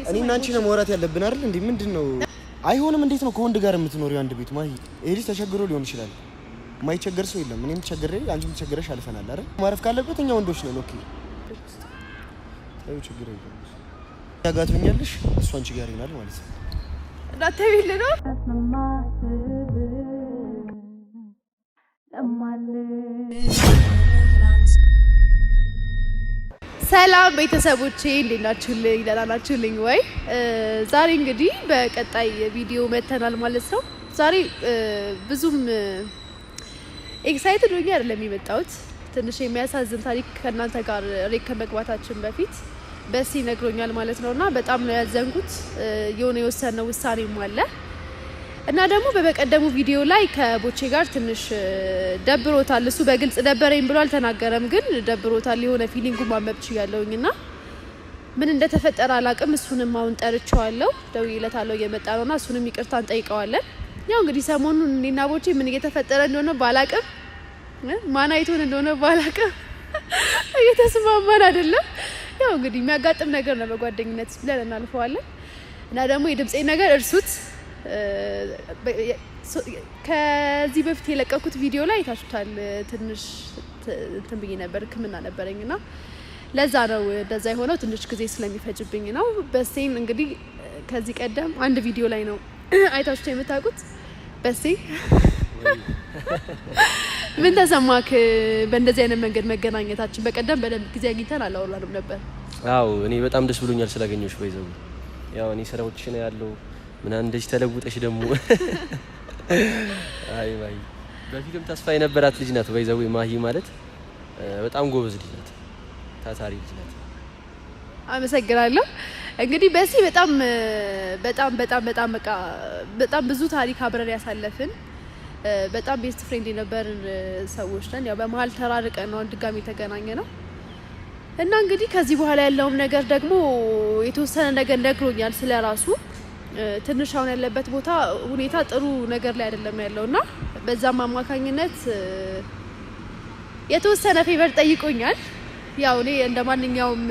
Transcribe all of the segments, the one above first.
እኔና አንቺ ነው ማውራት ያለብን አይደል እንዴ? ምንድነው? አይሆንም። እንዴት ነው ከወንድ ጋር የምትኖሪው አንድ ቤት? ማሂ ይሄ ልጅ ተቸግሮ ሊሆን ይችላል። ማይቸገር ሰው የለም። እኔም ተቸግሬ አንቺም ተቸግረሽ አልፈናል አይደል? ማረፍ ካለበት እኛ ወንዶች ነን። ኦኬ ታዩ ችግር የለም። ያጋቱኛልሽ እሱ አንቺ ጋር ይሆናል ማለት ነው። እንዳትቢል ነው ሰላም ቤተሰቦቼ እንዴት ናችሁልኝ? ደህና ናችሁልኝ ወይ? ዛሬ እንግዲህ በቀጣይ ቪዲዮ መተናል ማለት ነው። ዛሬ ብዙም ኤክሳይትድ ሆኜ አይደለም የመጣሁት። ትንሽ የሚያሳዝን ታሪክ ከእናንተ ጋር ሬክ ከመግባታችን በፊት በሲ ነግሮኛል ማለት ነውና በጣም ነው ያዘንኩት። የሆነ የወሰነው ውሳኔም አለ እና ደግሞ በበቀደሙ ቪዲዮ ላይ ከቦቼ ጋር ትንሽ ደብሮታል። እሱ በግልጽ ደበረኝ ብሎ አልተናገረም፣ ግን ደብሮታል። የሆነ ፊሊንጉ ማመብች ያለውኝና ምን እንደተፈጠረ አላቅም። እሱንም አሁን ጠርቼዋለሁ፣ ደውዬለታለሁ። እየመጣ ነውና እሱንም ይቅርታ እንጠይቀዋለን። ያው እንግዲህ ሰሞኑን እኔና ቦቼ ምን እየተፈጠረ እንደሆነ ባላቅም ማን አይቶን እንደሆነ ባላቅም እየተስማማን አይደለም። ያው እንግዲህ የሚያጋጥም ነገር ነው በጓደኝነት ብለን እናልፈዋለን። እና ደግሞ የድምጼን ነገር እርሱት። ከዚህ በፊት የለቀኩት ቪዲዮ ላይ ታችሁታል። ትንሽ እንትን ብዬ ነበር፣ ሕክምና ነበረኝና ለዛ ነው እንደዛ የሆነው። ትንሽ ጊዜ ስለሚፈጅብኝ ነው። በሴን እንግዲህ ከዚህ ቀደም አንድ ቪዲዮ ላይ ነው አይታችሁት የምታውቁት። በሴ ምን ተሰማክ በእንደዚህ አይነት መንገድ መገናኘታችን? በቀደም በደንብ ጊዜ አግኝተን አላወራንም ነበር። አዎ እኔ በጣም ደስ ብሎኛል ስላገኘሁሽ። በይዘው ያው እኔ ስራዎች ነው ያለው ምን እንደዚህ ተለውጠሽ ደግሞ አይ ማሂ በፊትም ተስፋ የነበራት ልጅ ናት። በይዘው ማሂ ማለት በጣም ጎበዝ ልጅ ናት፣ ታታሪ ልጅ ናት። አመሰግናለሁ። እንግዲህ በዚህ በጣም በጣም በጣም በጣም በጣም ብዙ ታሪክ አብረን ያሳለፍን በጣም ቤስት ፍሬንድ የነበርን ሰዎች ነን። ያው በመሀል ተራርቀን ነው ድጋሚ የተገናኘ ነው እና እንግዲህ ከዚህ በኋላ ያለውም ነገር ደግሞ የተወሰነ ነገር ነግሮኛል ስለራሱ። ትንሽ አሁን ያለበት ቦታ ሁኔታ ጥሩ ነገር ላይ አይደለም ያለውና በዛም አማካኝነት የተወሰነ ፌቨር ጠይቆኛል። ያው እኔ እንደ ማንኛውም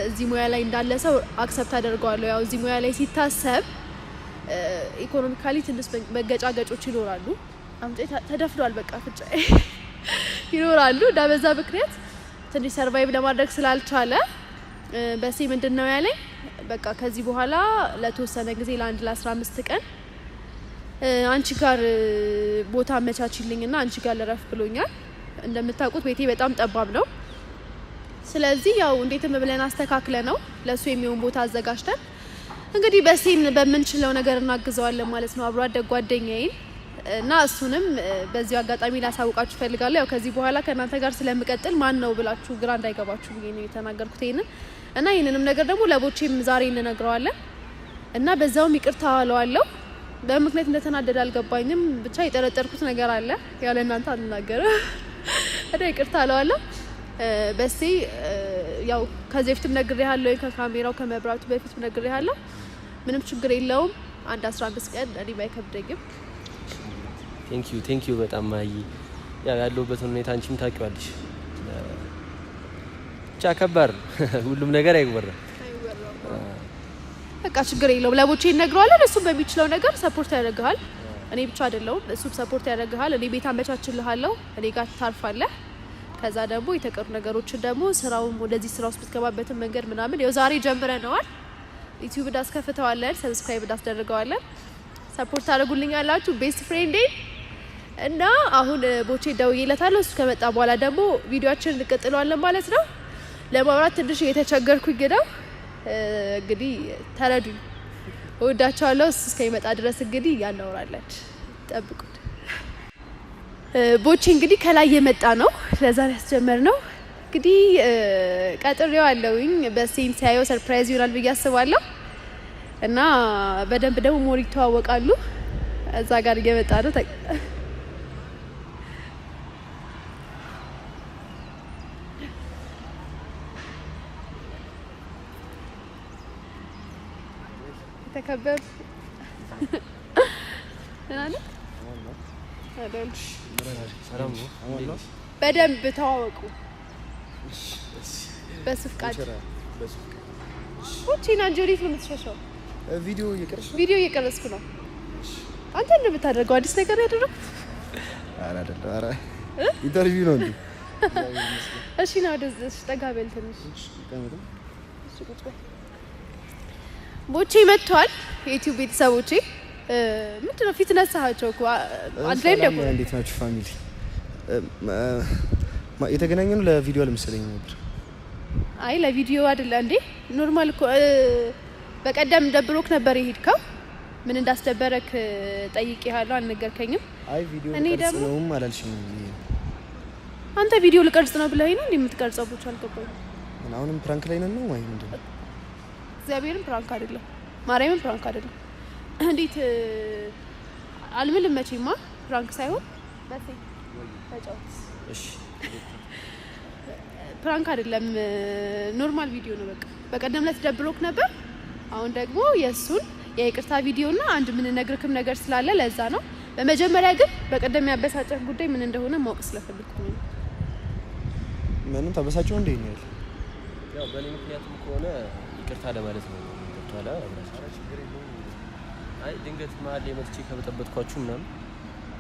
እዚህ ሙያ ላይ እንዳለ ሰው አክሰፕት አደርገዋለሁ። ያው እዚህ ሙያ ላይ ሲታሰብ ኢኮኖሚካሊ ትንሽ መገጫገጮች ይኖራሉ። አምጤ ተደፍሯል በቃ ፍጫ ይኖራሉ። እና በዛ ምክንያት ትንሽ ሰርቫይቭ ለማድረግ ስላልቻለ በሲ ምንድነው ያለኝ፣ በቃ ከዚህ በኋላ ለተወሰነ ጊዜ ለ15 ቀን አንቺ ጋር ቦታ አመቻችልኝና አንቺ ጋር ልረፍ ብሎኛል። እንደምታውቁት ቤቴ በጣም ጠባብ ነው። ስለዚህ ያው እንዴትም ብለን አስተካክለ ነው ለሱ የሚሆን ቦታ አዘጋጅተን እንግዲህ በሲን በምንችለው ነገር እናግዘዋለን ማለት ነው። አብሮ አደግ ጓደኛዬን እና እሱንም በዚሁ አጋጣሚ ላሳውቃችሁ ፈልጋለሁ። ያው ከዚህ በኋላ ከእናንተ ጋር ስለምቀጥል ማን ነው ብላችሁ ግራ እንዳይገባችሁ ብዬ ነው የተናገርኩት ይሄንን እና ይሄንንም ነገር ደግሞ ለቦቼም ዛሬ እንነግረዋለን እና በዛውም ይቅርታ አለዋለሁ። በምክንያት እንደተናደደ አልገባኝም። ብቻ የጠረጠርኩት ነገር አለ። ያው ለእናንተ አልናገርም እና ይቅርታ አለዋለሁ። በሲ ያው ከዚህ በፊትም ነግሬሃለሁ፣ ከካሜራው ከመብራቱ በፊት ነግሬሃለሁ። ምንም ችግር የለውም። አንድ 15 ቀን እኔ ባይከብደኝም። ቴንክ ዩ በጣም ማሂ። ያው ያለሁበትን ሁኔታ አንቺም ታውቂዋለሽ። ብቻ ከባድ ሁሉም ነገር አይወራም። በቃ ችግር የለውም። ለቦቼ እነግረዋለሁ። እሱም በሚችለው ነገር ሰፖርት ያደርግሃል። እኔ ብቻ አይደለሁም፣ እሱም ሰፖርት ያደርግሃል። እኔ ቤት አመቻችልሃለሁ፣ እኔ ጋር ታርፋለህ። ከዛ ደግሞ የተቀሩ ነገሮችን ደግሞ ስራውን ወደዚህ ስራ ውስጥ ብትገባበትን መንገድ ምናምን ያው ዛሬ ጀምረናል። ዩቲዩብ እንዳስከፍተዋለን፣ ሰብስክራይብ እንዳስደርገዋለን። ሰፖርት ታደርጉልኛላችሁ ቤስት ፍሬንዴ እና አሁን ቦቼ ደውዬለታለሁ። እሱ ከመጣ በኋላ ደግሞ ቪዲዮአችንን እንቀጥለዋለን ማለት ነው። ለማውራት ትንሽ እየተቸገርኩኝ ነው። እንግዲህ ተረዱኝ። እወዳቸዋለሁ። እሱ እስከሚመጣ ድረስ እንግዲህ ያናወራለን። ጠብቁ። ቦቼ እንግዲህ ከላይ የመጣ ነው። ለዛሬ ያስጀመር ነው እንግዲህ ቀጥሬው አለውኝ። በሴን ሲያየው ሰርፕራይዝ ይሆናል ብዬ አስባለሁ እና በደንብ ደግሞ ሞር ይተዋወቃሉ። እዛ ጋር እየመጣ ነው። ተከበሩ በደንብ ተዋወቁ። በስፍቃድ ወጪ ናንጆሪት ነው የምትሸሸው? ቪዲዮ እየቀረስኩ ነው። አንተ እንደምታደርገው አዲስ ነገር ያደረኩት? ኧረ አይደለም። ኧረ ኢንተርቪው ነው እንዴ? እሺ ነው ወደዚህ ጠጋ በል ትንሽ። ቦቼ መጥቷል። የዩቲዩብ ቤተሰቦቼ ምንድነው ፊት ነሳቸው እኮ አንድ ላይ ደግሞ። እንዴት ናችሁ ፋሚሊ? የተገናኘነው ለቪዲዮ አልመሰለኝም ነበር። አይ ለቪዲዮ አይደለ እንዴ? ኖርማል እኮ በቀደም ደብሮክ ነበር የሄድከው። ምን እንዳስደበረክ ጠይቄሃለሁ፣ አልነገርከኝም። አይ ቪዲዮ ልቀርጽ ነውም አላልሽኝም። አንተ ቪዲዮ ልቀርጽ ነው ብለኸኝ ነው እንዴ የምትቀርጸው? ብቻ አልገባኝም። አሁንም ፕራንክ ላይ ነን ነው ወይ ምንድነው? እግዚአብሔርን ፕራንክ አይደለም፣ ማርያምን ፕራንክ አይደለም። እንዴት አልምልም መቼማ ፕራንክ ሳይሆን በሴ ተጫውት። እሺ ፕራንክ አይደለም፣ ኖርማል ቪዲዮ ነው። በቃ በቀደም ዕለት ደብሮክ ነበር። አሁን ደግሞ የእሱን የይቅርታ ቪዲዮና አንድ ምን ነግርክም ነገር ስላለ ለዛ ነው። በመጀመሪያ ግን በቀደም ያበሳጨህ ጉዳይ ምን እንደሆነ ማወቅ ስለፈልኩ ነው። ምንም ተበሳጨው እንዴ ነው ያለው? ያው በእኔ ምክንያቱም ከሆነ ይቅርታ ለማለት ነው። ተቷላ አይ ድንገት መሀል ላይ መጥቼ ከበጠበጥኳችሁ ምናምን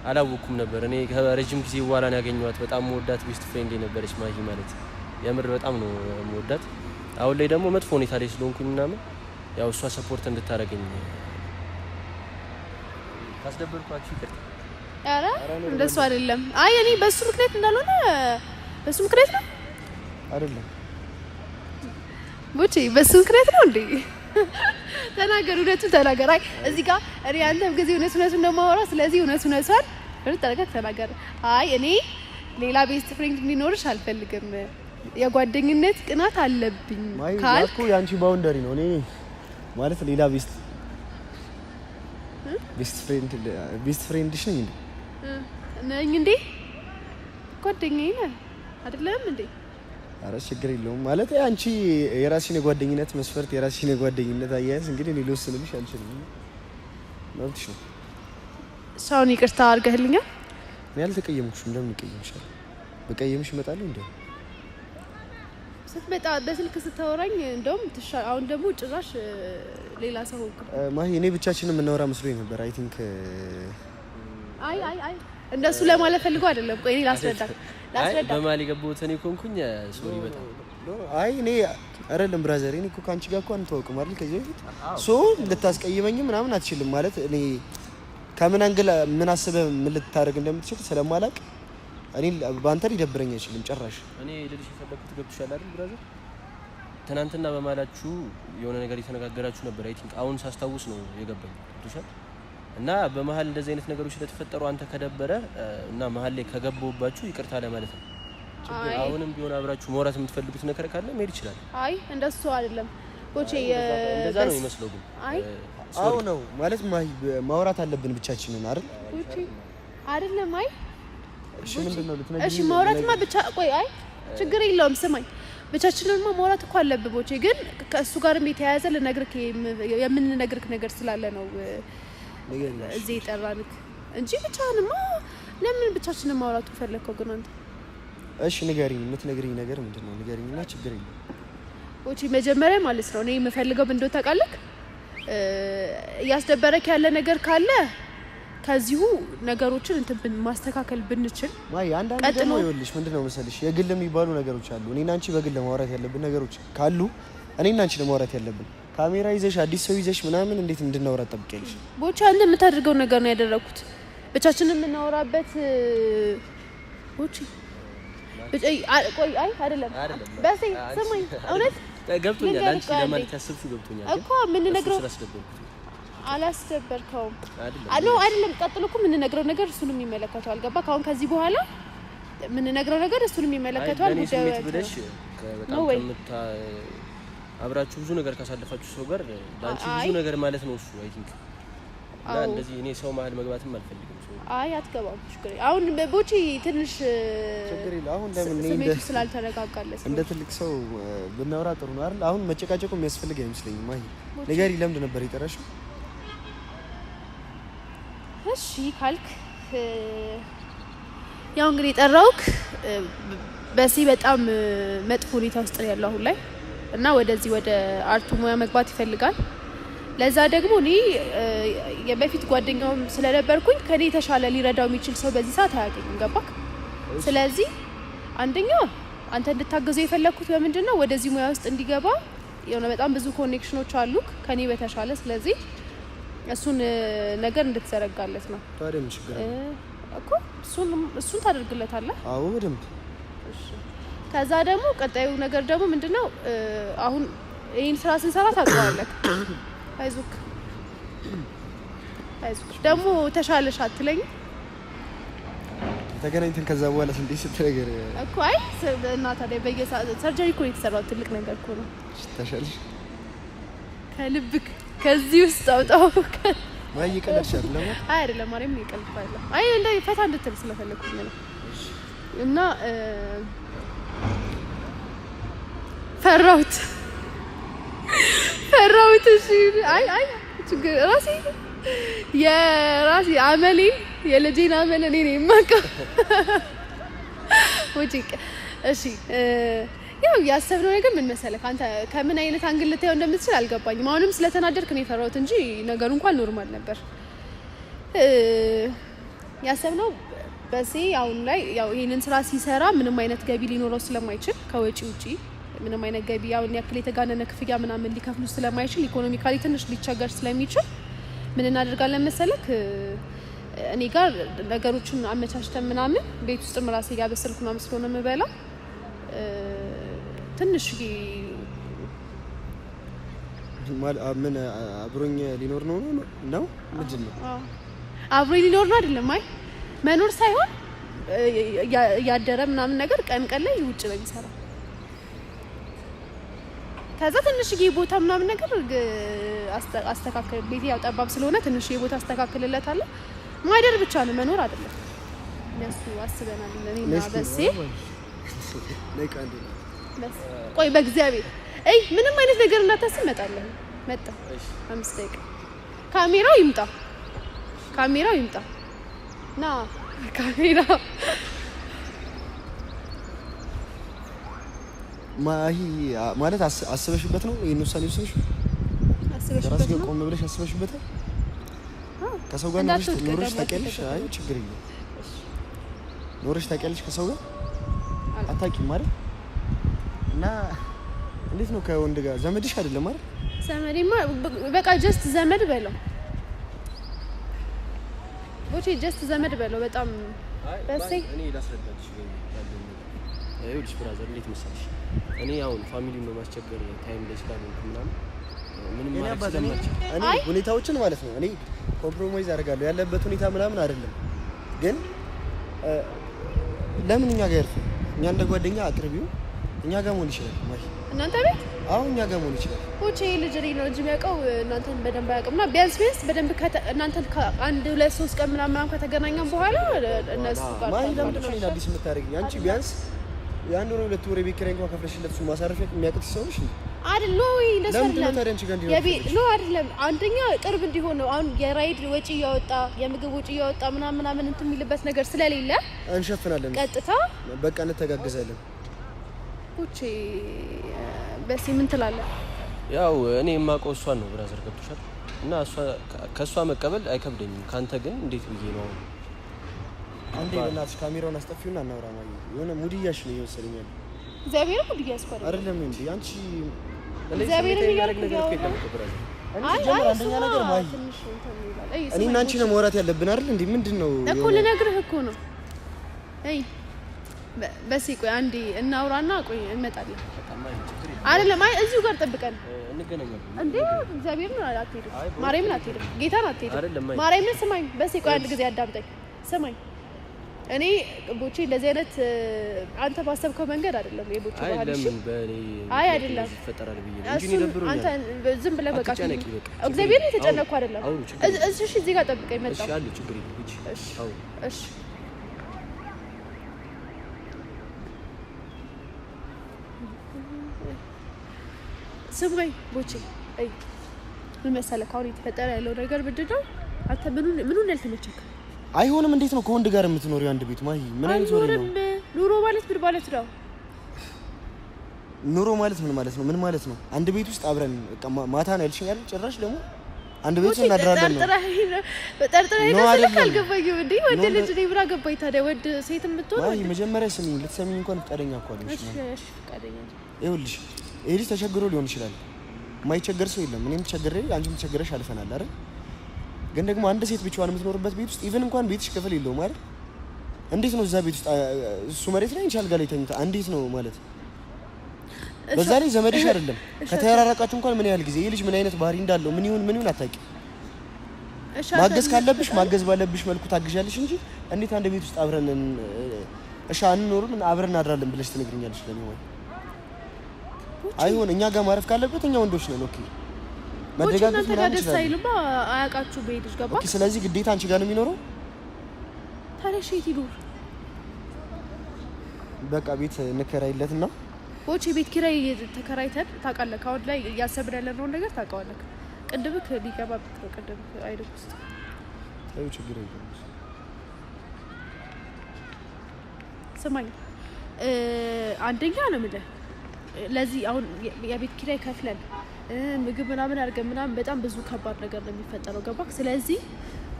አላወኩም ነበር። እኔ ከረጅም ጊዜ በኋላ ነው ያገኘኋት። በጣም መወዳት ቤስት ፍሬንድ የነበረች ማሂ ማለት የምር በጣም ነው መወዳት። አሁን ላይ ደግሞ መጥፎ ሁኔታ ላይ ስለሆንኩኝ ምናምን ያው እሷ ሰፖርት እንድታረገኝ ካስደበርኳችሁ ይቅርታ። ኧረ እንደሱ አይደለም። አይ እኔ በሱ ምክንያት እንዳልሆነ በሱ ምክንያት ነው አይደለም ቦቼ፣ በሱ ምክንያት ነው እንዴ? ተናገር፣ እውነቱን ተናገር። አይ እዚህ ጋር እኔ አንተም ጊዜ እውነቱን እንደማወራ፣ ስለዚህ እውነቱን ተናገር። አይ እኔ ሌላ ቤስት ፍሬንድ እንዲኖርሽ አልፈልግም፣ የጓደኝነት ቅናት አለብኝ ካልኩ ያንቺ ባውንደሪ ነው። እኔ ማለት ሌላ ቤስት ፍሬንድሽ ነኝ እንዴ? ጓደኛዬ ነህ አይደለም እንዴ? ኧረ ችግር የለውም ማለት አንቺ የራስሽን የጓደኝነት መስፈርት የራስሽን የጓደኝነት አያያዝ እንግዲህ እኔ ልወስንልሽ አልችልም። መብትሽ ነው። ሰውን ይቅርታ አድርገህልኛል። እኔ አልተቀየምኩሽም። ለምን ይቀየምሻል? በቀየምሽ እመጣለሁ እንዴ? ስትመጣ በስልክ ስታወራኝ እንደውም አሁን ደግሞ ጭራሽ ሌላ ሰው ሆንኩ። ማሂ እኔ ብቻችንን የምናወራ መስሎኝ ነበር። አይ ቲንክ አይ እንደሱ ለማለት ፈልጎ አይደለም። ቆይ እኔ ላስረዳ በማል የገባሁት እኔ ኮንኩኝ። ሶሪ በጣም አይ እኔ አይደለም ብራዘር፣ እኔ እኮ ካንቺ ጋር እኮ አንተዋወቅም አይደል? ከዚህ በፊት ልታስቀይመኝ ምናምን አትችልም ማለት እኔ ከምን አንግል ምን አስበህ ምን ልታደርግ እንደምትችል ስለማላውቅ እኔ ባንተ ሊደብረኝ አይችልም ጭራሽ። እኔ ልልሽ የፈለኩት ገብቶሻል አይደል ብራዘር? ትናንትና በማላችሁ የሆነ ነገር የተነጋገራችሁ ነበር። አይ ቲንክ አሁን ሳስታውስ ነው የገባኝ። ገብቶሻል? እና በመሀል እንደዚህ አይነት ነገሮች ስለተፈጠሩ አንተ ከደበረ እና መሀል ላይ ከገባሁባችሁ ይቅርታ ለማለት ነው። አሁንም ቢሆን አብራችሁ ማውራት የምትፈልጉት ነገር ካለ መሄድ ይችላል። አይ እንደሱ አይደለም ቦቼ፣ እንደዛ ነው የሚመስለው። ግን አዎ ነው ማለት ማውራት አለብን ብቻችንን አይደል? ቦቼ አይደለም። አይ እሺ ምንድነው ልትነግሪኝ? እሺ ማውራትማ ብቻ ቆይ፣ አይ ችግር የለውም ስማኝ፣ ብቻችንንማ ማውራት እኮ አለብን ቦቼ። ግን ከእሱ ጋርም የተያያዘ የምንነግርህ ነገር ስላለ ነው እዚህ የጠራንክ እንጂ ብቻህንማ ለምን ብቻችንን ማውራቱ ፈለከው? ግን አንተ እሺ ንገሪኝ፣ የምትነግሪኝ ነገር ምንድነው? ንገሪኝና ችግር የለም ቦቼ። መጀመሪያ ማለት ነው እኔ የምፈልገው ምን እንደሆነ ታውቃለህ? እያስደበረክ ያለ ነገር ካለ ከዚሁ ነገሮችን እንትን ማስተካከል ብንችል አንዳንድ ደግሞ ይኸውልሽ ምንድነው መሰልሽ የግል የሚባሉ ነገሮች አሉ። እኔና አንቺ በግል ለማውራት ያለብን ነገሮች ካሉ እኔና አንቺ ለማውራት ያለብን ካሜራ ይዘሽ አዲስ ሰው ይዘሽ ምናምን እንዴት እንድናወራ ጠብቂያለሽ? ቦቻ አንተ የምታደርገው ነገር ነው ያደረኩት። ብቻችንን የምናወራበት ቦቼ ቆይ አይ አይደለም በሴ ስማኝ፣ እውነት ገብቶኛል። አንቺ ለማለት ያሰብሽው ገብቶኛል እኮ ምን ነግረው አላስደበርከውም አይደለም። ቀጥሎ እኮ ምን ነግረው ነገር እሱንም ይመለከተዋል። ገባ? ካሁን ከዚህ በኋላ ምን ነግረው ነገር እሱንም ይመለከተዋል። ጉዳዩ ብለሽ በጣም አብራችሁ ብዙ ነገር ካሳለፋችሁ ሰው ጋር ላንቺ ብዙ ነገር ማለት ነው እሱ። አይ ቲንክ እና እንደዚህ እኔ ሰው መሀል መግባትም አልፈልግም። አይ አትገባም። ችግር አሁን ቦቼ ትንሽ ችግር የለም። አሁን ለምን ስሜቱ ስላልተረጋጋለት እንደ ትልቅ ሰው ብናወራ ጥሩ ነው አይደል? አሁን መጨቃጨቁ የሚያስፈልግ አይመስለኝም። ማይ ንገሪ፣ ለምንድን ነበር የጠራሽው? እሺ ካልክ ያው እንግዲህ ጠራውክ በሲ በጣም መጥፎ ሁኔታ ውስጥ ነው ያለው አሁን ላይ እና ወደዚህ ወደ አርቱ ሙያ መግባት ይፈልጋል። ለዛ ደግሞ እኔ የበፊት ጓደኛውም ስለነበርኩኝ ከኔ የተሻለ ሊረዳው የሚችል ሰው በዚህ ሰዓት አያገኝም። ገባክ? ስለዚህ አንደኛ አንተ እንድታገዘው የፈለኩት በምንድነው ወደዚህ ሙያ ውስጥ እንዲገባ የሆነ በጣም ብዙ ኮኔክሽኖች አሉ ከኔ በተሻለ። ስለዚህ እሱን ነገር እንድትዘረጋለት ነው። ታዲያ ምን ችግር አለ እኮ እሱን ታደርግለታለህ? አዎ በደንብ። እሺ ከዛ ደግሞ ቀጣዩ ነገር ደግሞ ምንድነው አሁን ይሄን ስራ ስንሰራ ታውቀዋለህ። አይዞክ ደግሞ ተሻለሽ አትለኝ ተገናኝተን ከዛ በኋላ ስንት ስትነገር እኮ አይ እና ታዲያ ሰርጀሪ እኮ የተሰራው ትልቅ ነገር እኮ ነው። ተሻለሽ ከልብክ ከዚህ ውስጥ አውጣው። ማይ ይቀለልሽ አይደለም? አይ አይደለም ማርያም ይቀልፋል። አይ እንደ ፈታ እንድትል ስለፈለኩኝ ነው። እና ፈራሁት። እሺ አይ ችግር ራሴ አመሌን የልጄን አመል እኔ ነኝ የማውቀው። እሺ ያው ያሰብነው ነገር ምን መሰለህ፣ አንተ ከምን አይነት አንግል ልታየው እንደምትችል አልገባኝም። አሁንም ስለተናደድክ ነው የፈራሁት እንጂ ነገሩ እንኳን ኖርማል ነበር። ያሰብነው በሴ አሁን ላይ ያው ይሄንን ስራ ሲሰራ ምንም አይነት ገቢ ሊኖረው ስለማይችል ከወጪ ውጪ ምንም አይነት ገቢ ያው ያክል የተጋነነ ክፍያ ምናምን ሊከፍሉ ስለማይችል ኢኮኖሚካሊ ትንሽ ሊቸገር ስለሚችል ምን እናደርጋለን መሰለክ፣ እኔ ጋር ነገሮችን አመቻችተን ምናምን ቤት ውስጥ ራሴ ያበሰልኩ ምናምን ስለሆነ የምበላው ትንሽ ምን አብሮኝ ሊኖር ነው ምንድን ነው? አብሮኝ ሊኖር ነው አይደለም። አይ መኖር ሳይሆን ያደረ ምናምን ነገር ቀን ላይ ውጭ ነው የሚሰራው። ከዛ ትንሽዬ ቦታ ምናምን ነገር አስተካክል። ቤቴ ያው ጠባብ ስለሆነ ትንሽዬ ቦታ አስተካክልለታለሁ። ማይደር ብቻ ነው መኖር አይደለም። ለሱ አስበናል እኔና በሴ ቆይ በእግዚአብሔር ምንም አይነት ነገር እንዳታስብ እመጣለሁ። መጣ 5 ደቂቃ ካሜራው ይምጣ ና ካሜራ ማሂ ማለት አስበሽበት ነው ይሄን ውሳኔ ወስነሽ? አስበሽበት ነው? ቆም ብለሽ አስበሽበት? ከሰው ጋር ኖረሽ ታውቂያለሽ? አይ ችግር የለም። ኖረሽ ታውቂያለሽ ከሰው ጋር? አታውቂም ማለት እና እንዴት ነው ከወንድ ጋር ዘመድሽ አይደለም አይደል? ዘመዴማ በቃ ጀስት ዘመድ በለው ጀስት ዘመድ በለው። በጣም በሴ እኔ ላስረዳሽ ይኸውልሽ ብራዘር፣ እንዴት መሰለሽ እኔ አሁን ፋሚሊን ነው ማስቸገር ታይም ላይ ስላልሆንኩ ምናምን ምንም ማለት ስለማልችል እኔ ሁኔታዎችን ማለት ነው እኔ ኮምፕሮማይዝ አደርጋለሁ። ያለበት ሁኔታ ምናምን አይደለም ግን ለምን እኛ ጋር ያርፍ? እኛ እንደ ጓደኛ አቅርቢው እኛ ጋር መሆን ይችላል። ማይ እናንተ ቤት አሁን እኛ ጋር መሆን ይችላል። ልጅ ነው እንጂ የሚያውቀው እናንተን በደንብ አያውቅምና ቢያንስ በደንብ እናንተን ከአንድ 2-3 ቀን ምናምን ከተገናኘን በኋላ እነሱ ጋር ማይ ለምንድን ነው አዲስ የምታደርጊኝ አንቺ? ቢያንስ የአንድ ወር 2 ወር የቤት ኪራይ እንኳን ከፍለሽለት እሱ ማሳረፊያ የሚያውቅት ሰው ነሽ አይደል? ነው እንደሱ አይደለም። አንደኛ ቅርብ እንዲሆን ነው። አሁን የራይድ ወጪ እያወጣ የምግብ ወጪ እያወጣ ምናምን እንትን የሚልበት ነገር ስለሌለ እንሸፍናለን። ቀጥታ በቃ እንተጋገዛለን። በሲ ምን ትላለህ? ያው እኔ የማውቀው እሷን ነው ብራዘር፣ ገብቶሻል? እና ከእሷ መቀበል አይከብደኝም። ካንተ ግን እንዴት ብዬ ነው? አንዴ በእናትሽ ካሜራውን አስጠፊውና እናውራ። ማለት የሆነ ሙድያሽ ነው ይወሰደኛል። እግዚአብሔር ሙድያሽ እኮ አይደለም እንዴ አንቺ እግዚአብሔር የሚያደርግ ነገር እኮ የለም ብራዘር። አንደኛ ነገር ማይ እኔ እና አንቺ ነው ማውራት ያለብን አይደል እንዴ? ምንድነው እኮ ልነግርህ እኮ ነው። በሲ ቆይ አንዴ እናውራና ቆይ እንመጣለን። አይደለም አይ እዚሁ ጋር ጠብቀን እንገናኛለን እንዴ? እግዚአብሔር ነው አትሄድም፣ ማርያምን አትሄድም፣ ጌታን አትሄድም፣ ማርያምን ስማኝ። በሲ ቆይ አንድ ጊዜ አዳምጠኝ፣ ስማኝ። እኔ ቦቼ እንደዚህ አይነት አንተ ባሰብከው መንገድ አይደለም የቦቼ ባህል። እሺ አይ አይደለም ይፈጠራል ብዬ ነው እንጂ ይደብሩኛል። አንተ ዝም ብለህ በቃ እግዚአብሔር የተጨነኩ አይደለም። እሺ እዚህ ጋር ጠብቀኝ፣ መጣሁ። እሺ አለ ችግር የለም። እሺ እሺ ስማኝ ቦቼ፣ ምን መሰለህ አሁን የተፈጠረ ያለው ነገር ምንድን ነው? አንተ ምኑን ያልተመቸክ? አይሆንም። እንዴት ነው ከወንድ ጋር የምትኖሪው አንድ ቤት? ማሂ ምን አይነት ወሬ ነው? ኑሮ ማለት ምን ማለት ነው? ኑሮ ማለት ምን ማለት ነው? ምን ማለት ነው? አንድ ቤት ውስጥ አብረን ማታ ነው ያልሽኝ አይደል? ጭራሽ ደግሞ አንድ ቤት ውስጥ እናድራለን ነው። ጠርጥረህ አልገባኝም እንዴ? ወንድ ልጅ ነው ብራ ገባኝ። ታዲያ ወንድ ሴት የምትሆን ወይ መጀመሪያ ስሚኝ፣ ልትሰሚኝ እንኳን ፈቃደኛ እኮ አይደለሽ። እሺ ፈቃደኛ ይኸውልሽ፣ ይሄ ልጅ ተቸግሮ ሊሆን ይችላል። የማይቸገር ሰው የለም። እኔም ተቸግሬ አንቺም ተቸግረሽ አልፈናል አይደል? ግን ደግሞ አንድ ሴት ብቻዋን የምትኖርበት ቤት ውስጥ ኢቭን እንኳን ቤትሽ ክፍል የለውም አይደል? እንዴት ነው እዛ ቤት ውስጥ እሱ መሬት ላይ እንቻል ጋር ላይ ተኝታ እንዴት ነው ማለት? በዛ ላይ ዘመድሽ አይደለም። ከተራራቃችሁ እንኳን ምን ያህል ጊዜ ይሄ ልጅ ምን አይነት ባህሪ እንዳለው ምን ይሁን አታውቂም። ማገዝ ካለብሽ ማገዝ ባለብሽ መልኩ ታግዣለሽ እንጂ እንዴት አንድ ቤት ውስጥ አብረን እሺ አንኖርም አብረን እናድራለን ብለሽ ትነግሪኛለሽ? ለኔ ወይ አይሆን። እኛ ጋር ማረፍ ካለበት እኛ ወንዶች ነን። ኦኬ መደጋገፍ ምናምን ደስ አይልማ። አያውቃችሁ በሄድሽ ገባ። ኦኬ ስለዚህ ግዴታ አንቺ ጋር ነው የሚኖረው። ታዲያ እሺ ይዱር በቃ ቤት እንከራይለትና ወጪ ቤት ኪራይ ተከራይተን ታውቃለህ። አሁን ላይ እያሰብን ያለነው ነገር ታውቃለህ። ቅድምክ ሊገባ ቅድምክ አይደክስ ታዩ ችግር የለም። ስማኝ አንደኛ ነው የምልህ ለዚህ አሁን የቤት ኪራይ ከፍለን ምግብ ምናምን አድርገን ምናምን በጣም ብዙ ከባድ ነገር ነው የሚፈጠረው። ገባክ? ስለዚህ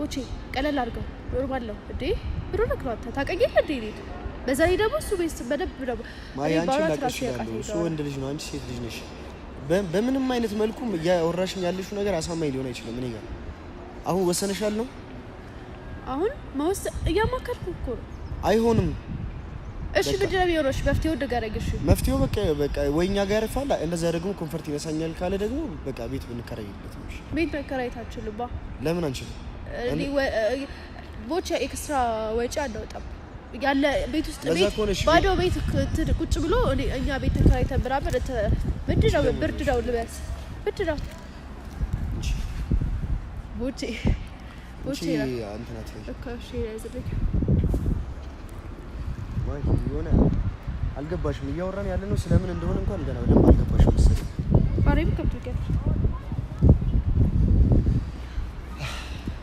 ወጪ ቀለል አድርገው ኖርማል ነው እንዴ ብሩ ነግሯት ታውቀኛለህ እንዴ እኔ በዛ ላይ ደግሞ እሱ ቤት በደብ ነው ማያንቺ ላቀሽ ያለው እሱ ወንድ ልጅ ነው፣ አንቺ ሴት ልጅ ነሽ። በምንም አይነት መልኩ ያወራሽኝ ያለሽው ነገር አሳማኝ ሊሆን አይችልም። እኔ ጋር አሁን ወሰነሻል ነው አሁን መወሰን እያማከርኩ እኮ ነው። አይሆንም። እሺ ብድር ቢሆንሽ መፍትሄው ደጋረግሽ መፍትሄው በቃ ወይኛ ጋር ያርፋል። እንደዛ ደግሞ ኮንፈርት ይነሳኛል ካለ ደግሞ በቃ ቤት ብንከራይለት ነው። እሺ ቤት መከራየታችን ልባ ለምን አንችልም? እኔ ቦቻ ኤክስትራ ወጪ አናወጣም ያለ ቤት ውስጥ ቤት ባዶ ቤት ቁጭ ብሎ እኛ ቤት ተከራይተን ብራበር ብርድ ነው ልበስ ብርድ ነው ቦቼ አንተ ናት እኮ እሺ ያዘልክ ማይ ሆነ አልገባሽም። እያወራን ያለ ነው ስለምን እንደሆነ እንኳን ገና በደንብ አልገባሽም መሰለኝ። ባሬም ከብትከል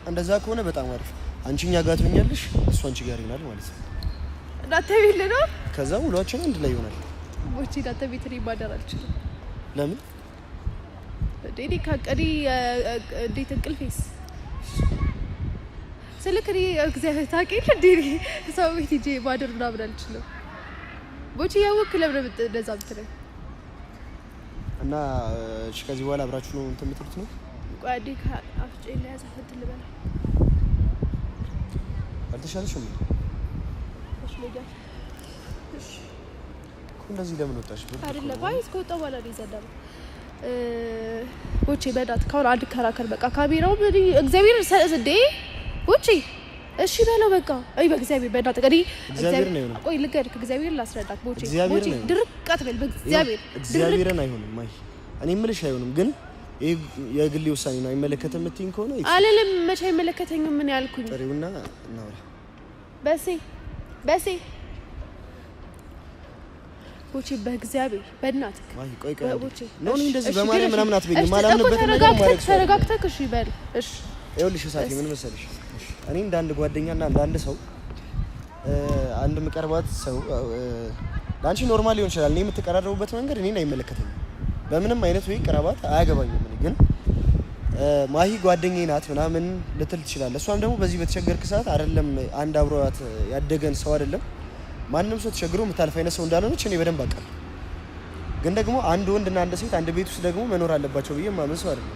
እንደዛ ከሆነ በጣም አሪፍ። አንቺ እኛ ጋር ትሆኛለሽ፣ እሱ አንቺ ጋር ይሆናል ማለት ነው። ዳተቤት ነው ከዛ ውሏችን አንድ ላይ ይሆናል። ቦቼ ዳተቤት ላይ ማደር አልችልም። ለምን ዴዲ ካቀዲ እንዴት እንቅልፌስ ስለከሪ እግዚአብሔር ታውቂኝ ዴዲ ሰው ቤት ሂጅ ማደር ምናምን አልችልም። ቦቼ ያወክ ለምን እንደዛ ብትለኝ እና እሺ ከዚህ በኋላ አብራችሁ ነው እንትን የምትሉት ነው? ቋዲ አፍጬ ላይ ያዘፈት ልበላ አልተሻለሽም? እሺ እንደዚህ ለምን ወጣሽ? አይደለ ባይስ ከወጣ በኋላ ነው ይዘዳል። ቦቼ በዳት ካሁን አንድ ከራከር በቃ ካሜራው እግዚአብሔር ሰዘዴ ቦቼ እሺ በለው በቃ አይ በእግዚአብሔር በዳት ቀዲ እግዚአብሔር ነው። ቆይ ልገድክ እግዚአብሔር ላስረዳት ቦቼ ድርቀት በል እግዚአብሔርን አይሆንም። ማይ እኔ የምልሽ አይሆንም ግን ይሄ የግሌ ውሳኔ ነው። አይመለከተም የምትይኝ ከሆነ አለለም መቼ አይመለከተኝም። ምን ያልኩኝ ጥሪውና እናውራ በሴ ቦቼ በእግዚአብሔር በእናትህ ማይ ቆይ ቦቼ ነው እንደዚህ በማርያም ምናምን አትበይኝ። ማላምንበት ነገር ማድረግ ተረጋግተህ እሺ በል እሺ። ይኸውልሽ እሳቴ ምን መሰለሽ እኔ እንደ አንድ ጓደኛና እንደ አንድ ሰው አንድ መቀርባት ሰው ላንቺ ኖርማል ሊሆን ይችላል። እኔ የምትቀራረቡበት መንገድ እኔን አይመለከተኝም። በምንም አይነት ወይ ቀራባት አያገባኝም። እኔ ግን ማሂ ጓደኛዬ ናት ምናምን ልትል ትችላለህ። እሷም ደግሞ በዚህ በተቸገርክ ሰዓት አይደለም አንድ አብሮት ያደገን ሰው አይደለም ማንንም ሰው ተቸግሮ የምታልፍ አይነት ሰው እንዳልሆነች እኔ በደንብ አውቃለሁ። ግን ደግሞ አንድ ወንድና አንድ ሴት አንድ ቤት ውስጥ ደግሞ መኖር አለባቸው ብዬ ማመን ሰው አይደለም።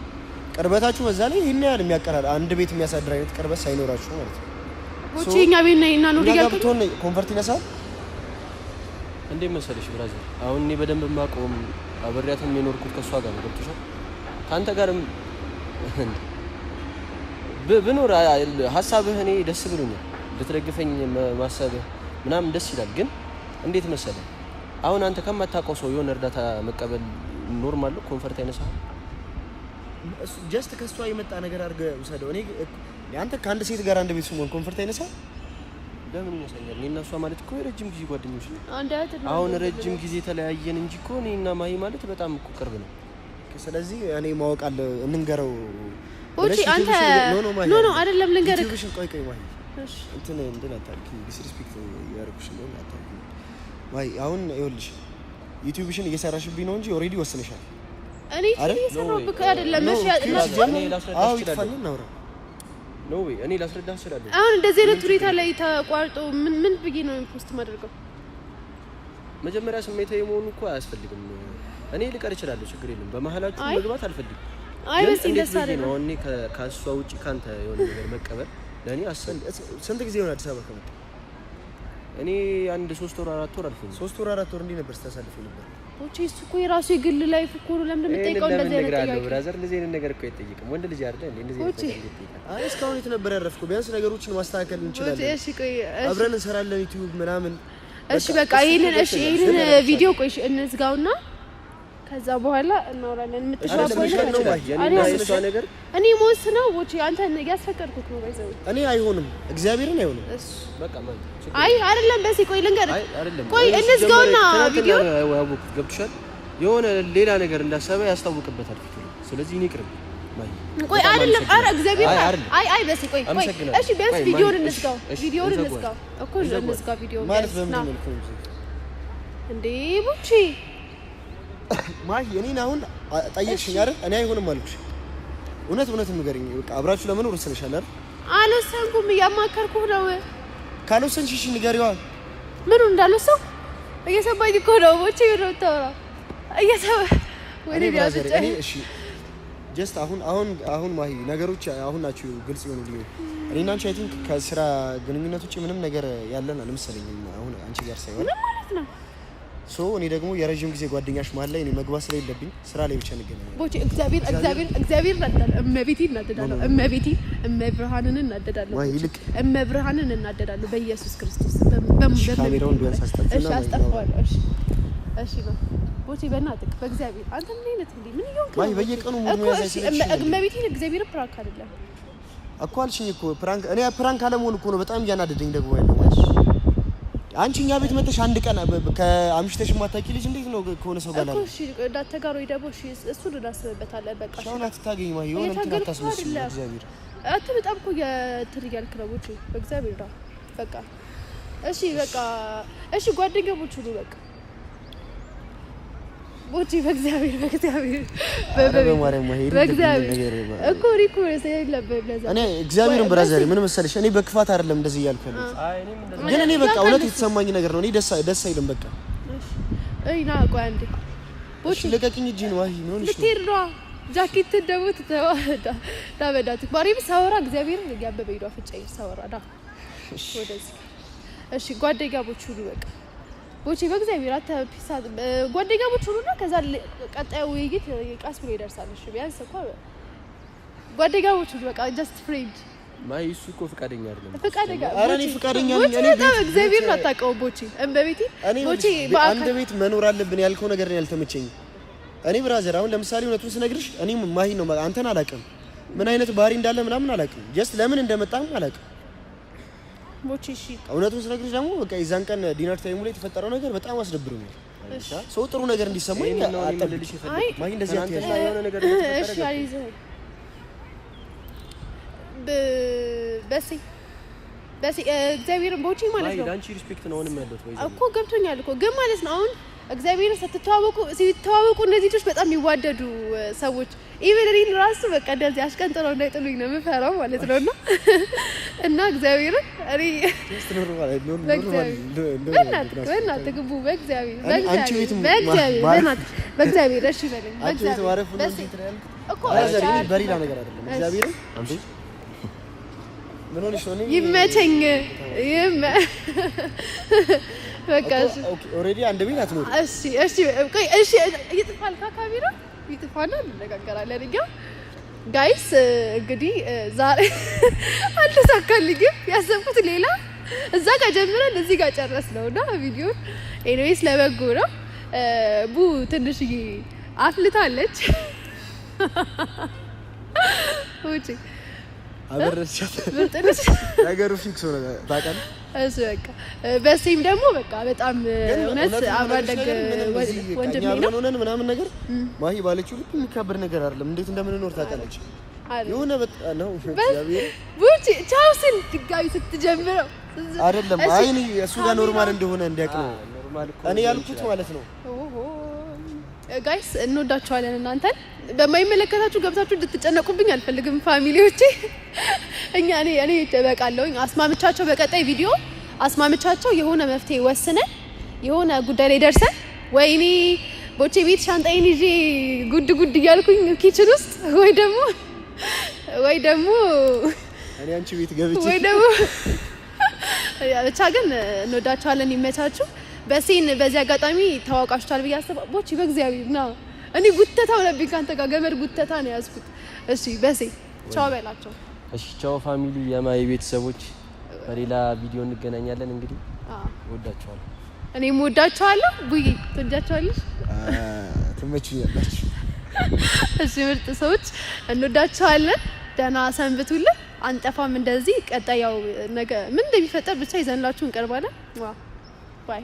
ቅርበታችሁ በዛ ላይ ይሄን ያህል የሚያቀራር አንድ ቤት የሚያሳድር አይነት ቅርበት ሳይኖራችሁ ማለት ነው። ቦቼ እኛ ቤት ነኝ እና ነው ያልኩት ብትሆን ኮንፈርት ይነሳል እንዴ መሰለሽ ብራዘር። አሁን እኔ በደንብ ማቆም አብሬያትም የኖርኩት ከሷ ጋር ነው። ገብቶሻል? ካንተ ጋርም ብኖር ሀሳብህ እኔ ደስ ብሎኛል። ልትደግፈኝ ማሰብህ ምናምን ደስ ይላል። ግን እንዴት መሰለህ አሁን አንተ ከማታውቀው ሰው የሆነ እርዳታ መቀበል ኖርማል ነው? ኮንፈርት አይነሳም? ጀስት ከሷ የመጣ ነገር አድርገህ ውሰደው። እኔ አንተ ከአንድ ሴት ጋር አንድ ቤት ስሞን ኮንፈርት አይነሳም? ለምን ይነሳኛል? እኔና እሷ ማለት እኮ ረጅም ጊዜ ጓደኞች ነን። አሁን ረጅም ጊዜ ተለያየን እንጂ እኮ እኔና ማሂ ማለት በጣም እኮ ቅርብ ነው። ስለዚህ እኔ ማወቅ አለ እንንገረው። ቦቼ አንተ ኖ አይደለም ልንገርህ። ቆይ ማሂ እሺ እንትን አታውቂ ዲስሪስፔክት ያደርጉሽ ነው አታውቂ ማሂ። አሁን ይኸውልሽ ዩቲዩብሽን እየሰራሽብኝ ነው እንጂ ኦሬዲ ወስነሻል። እኔ እየሰራሁብህ አይደለም። እሺ እኔ ላስረዳህ እችላለሁ። አሁን እንደዚህ አይነት ሁኔታ ላይ ተቋርጦ ምን ብዬ ነው ፖስት ማድረገው? መጀመሪያ ስሜታዊ መሆኑ እኮ አያስፈልግም። እኔ ልቀር እችላለሁ፣ ችግር የለም። በመሀላችሁ መግባት አልፈልግም። አይ በስ እንደሳለ ነው። እኔ ከሷ ውጪ ካንተ የሆነ ነገር መቀበል ለኔ ስንት ጊዜ ሆነ አዲስ አበባ ከመጣ? እኔ አንድ 3 ወር 4 ወር አልፎኝ 3 ወር 4 ወር እንዴ ነበር ስታሳልፍ ነበር? ኦኬ እሱ እኮ የራሱ የግል ላይፍ እኮ ነው። ለምን እንደምትጠይቀው እንደዚህ አይነት ጥያቄ? ብራዘር እንደዚህ አይነት ነገር እኮ አይጠይቅም። ወንድ ልጅ አይደለ እንዴ እንደዚህ አይነት ነገር ይጠይቃል? አይ እስካሁን የት ነበር ያረፍኩ? ቢያንስ ነገሮችን ማስተካከል እንችላለን። እሺ ቆይ አብረን እንሰራለን ዩቲዩብ ምናምን። እሺ በቃ ይሄንን ቪዲዮ ቆይ እንዝጋውና ከዛ በኋላ እናወራለን። ነገር እኔ ሞስ ነው ወጪ አንተ ያስፈቀድኩት ነው ባይዘው እኔ አይሆንም፣ እግዚአብሔርን አይሆንም። በቃ ማለት አይ አይደለም በሲ ቆይ ልንገርህ፣ ቆይ እንዝጋውና ቪዲዮ ያውቁት ገብቶሻል። የሆነ ሌላ ነገር እንዳሰበ ያስታውቅበታል ፊቱ። ስለዚህ እኔ ቅርብ ቆይ አይደለም፣ አረ እግዚአብሔር አይ በሲ ቆይ እሺ ቢያንስ ቪዲዮውን እንዝጋው እኮ እንዝጋው ቪዲዮውን ማለት በምን መልኩ እንዴ ቡቺ ማይ እኔን አሁን ጠየቅሽኝ አይደል? እኔ አይሆንም አልኩሽ። እውነት ንገሪኝ። በቃ አብራችሁ ለመኖር ወሰነሻል አይደል? አልወሰንኩም፣ እያማከርኩህ ነው። ካልወሰንሽ እሺ ንገሪዋ። ምኑ እንዳልወሰው እየሰማኝ እኮ ነው። ወጪ ነው ተወራ እኔ እሺ ጀስት አሁን ማይ ነገሮች አሁን ናቸው ግልጽ ይሆኑልኝ። እኔና አንቺ አይ ቲንክ ከስራ ግንኙነት ውጪ ምንም ነገር ያለን አልመሰለኝም። አሁን አንቺ ጋር ሳይሆን ማለት ነው እኔ ደግሞ የረጅም ጊዜ ጓደኛሽ መሀል ላይ እኔ መግባት ስለሌለብኝ ስራ ላይ ብቻ እንገናኛለን። ቦቼ እግዚአብሔር እናደዳለሁ። እመብርሃንን እናደዳለሁ። እመብርሃንን እናደዳለሁ በኢየሱስ ክርስቶስ ካሜራውን ቢያንስ አስጠፋና እሺ አስጠፋዋለሁ። እሺ ነው ቦቼ በእናትህ በእግዚአብሔር አንተ ምን አይነት ምን ይሆንክ ማይ በየቀኑ ምን ያሳይሽ? እመቤቴን እግዚአብሔር ፕራንክ አይደለም እኮ አልሽኝ እኮ ፕራንክ። እኔ ፕራንክ አለመሆን እኮ ነው በጣም እያናደደኝ ደግሞ ያለው። አንቺ እኛ ቤት መጥተሽ አንድ ቀን ከአምሽተሽ ማታቂ ልጅ እንዴት ነው ከሆነ ሰው ጋር እኮ? እሺ እንዳትጋሩ ደግሞ እሺ እሱን እናስብበታለን። በቃ ሻውን አትታገኝ ማለት የሆነ እንትን አታስመስል። እግዚአብሔር አንተ በጣም እኮ የትርያልክ ነው ቦቼ በእግዚአብሔር ነው። በቃ እሺ በቃ እሺ ጓደኛሞች ሁሉ በቃ ቦቼ በእግዚአብሔር በማርያም ማሄድ በእግዚአብሔር እኮ ሪኮ ስለሌለበት ለዛ እኔ እግዚአብሔርን ብራዘር ምን መሰለሽ እኔ በክፋት አይደለም እንደዚህ እያልኩ ነው። ግን እኔ በቃ እውነት የተሰማኝ ነገር ነው። እኔ ደስ አይልም በቃ እይ ና ቆይ አንዴ ቦቼ ለቀቂኝ እጂ ነው አይ ምን ሆነሽ ልትሄድ ነው? ጃኬት ደግሞ ተዋዳ ዳበዳት ማሪም ሳወራ እግዚአብሔርን ያበበኝ ነው አፍንጫዬ ሳወራ ዳ ወደዚህ እሺ ጓደኛሞች ሁሉ በቃ ቦቼ በእግዚአብሔር አታፒሳ ጓደኛሞች ሁሉና ከዛ ቀጣዩ ውይይት ቀስ ብሎ ይደርሳል። እሺ ቢያንስ እኮ ጓደኛሞች ሁሉ በቃ ጀስት ፍሬንድ ማይ እሱ እኮ ፍቃደኛ አይደለም። ኧረ እኔ ፍቃደኛ ነኝ። እኔ እግዚአብሔር አታውቀውም ቦቼ እምበቤቴ ቦቼ በአንድ ቤት መኖር አለብን ያልከው ነገር ነው ያልተመቸኝ። እኔ ብራዘር አሁን ለምሳሌ እውነቱን ስነግርሽ እኔ ማሂ ነው አንተን አላውቅም፣ ምን አይነት ባህሪ እንዳለ ምናምን አላውቅም፣ ጀስት ለምን እንደመጣም አላውቅም ቦቼ። እሺ እውነቱን ስነግርሽ ደግሞ በቃ የዛን ቀን ዲነር ታይሙ ላይ የተፈጠረው ነገር በጣም አስደብሮኛል። ሰው ጥሩ ነገር እንዲሰማኝ አጠብልሽ ይፈልጋል ማሂ እንደዚህ የሆነ ነገር እሺ አይዘህ በሲ እግዚአብሔርን ቦቼ ማለት ነው ዳንቺ ሪስፔክት ነው አሁንም ያለው እኮ ገብቶኛል እኮ ግን ማለት ነው አሁን እግዚአብሔርን ሲተዋወቁ እነዚህ ልጆች በጣም የሚዋደዱ ሰዎች ኢቭን እኔን ራሱ በቃ እንደዚህ አሽቀንጥረው እንዳይጥሉኝ ነው የምፈራው ማለት ነውና እና እግዚአብሔርን እኔ በእናትህ ግቡ በእግዚአብሔር እሺ በለኝ እኮ በሌላ ነገር አይደለም እግዚአብሔርን ምን ሆነሽ ነው? ይመቸኝ በቃ ኦኬ ኦሬዲ አንድ ቤት አትኖር። እሺ ቆይ እሺ ይጥፋል ካካቢራ ይጥፋና እንነጋገራለን። እኛ ጋይስ እንግዲህ ዛሬ አልተሳካልኝም። ያሰብኩት ሌላ እዛ ጋር ጀምረን እዚህ ጋር ጨረስነውና ቪዲዮ ኤኒዌይስ ለበጎ ነው። ቡ ትንሽዬ አፍልታለች ውጪ አበረሻት ነገሩ ፊክስ ሆነ ታውቃለህ። እሱ በቃ በሲም ደግሞ በቃ በጣም እውነት አባደግ ወንድሜ ነው ምናምን ነገር ማሂ ባለችው ልክ የሚካበር ነገር አይደለም። እንዴት እንደምንኖር ታውቃለች። የሆነ በጣም ነው እግዚአብሔር ቡቺ ቻውስን ድጋሚ ስትጀምረው አይደለም አይ እሱ ጋር ኖርማል እንደሆነ እንዲያውቅ ነው እኔ ያልኩት ማለት ነው። ጋይስ እንወዳችኋለን። እናንተን በማይመለከታችሁ ገብታችሁ እንድትጨነቁብኝ አልፈልግም ፋሚሊዎቼ። እኔ ተበቃለሁኝ። አስማምቻቸው በቀጣይ ቪዲዮ አስማምቻቸው የሆነ መፍትሄ ወስነን የሆነ ጉዳይ ላይ ደርሰን ወይኔ ቦቼ ቤት ሻንጣዬን ይዤ ጉድ እያልኩኝ ኪችን ውስጥ ወይ ደግሞ እኔ አንቺ ቤት ገብቼ ወይ ደግሞ ብቻ ግን እንወዳችኋለን። ይመቻችሁ። በሴን በዚህ አጋጣሚ ታዋቃችኋል ብዬ አስባለሁ። ቦቼ በእግዚአብሔር ና እኔ ጉተታው ነብኝ ካንተ ጋር ገመድ ጉተታ ነው ያዝኩት። እሺ በሴ ቻው በላቸው። እሺ ቻው ፋሚሊ፣ የማይ ቤተሰቦች፣ በሌላ ቪዲዮ እንገናኛለን። እንግዲህ ወዳችኋለሁ። እኔም ወዳችኋለሁ። ቡይ ትወዳችኋለሽ? ትመቹኛላችሁ። እሺ ምርጥ ሰዎች እንወዳችኋለን። ደህና ሰንብቱልን። አንጠፋም እንደዚህ። ቀጣይ ያው ነገ ምን እንደሚፈጠር ብቻ ይዘንላችሁ እንቀርባለን። ባይ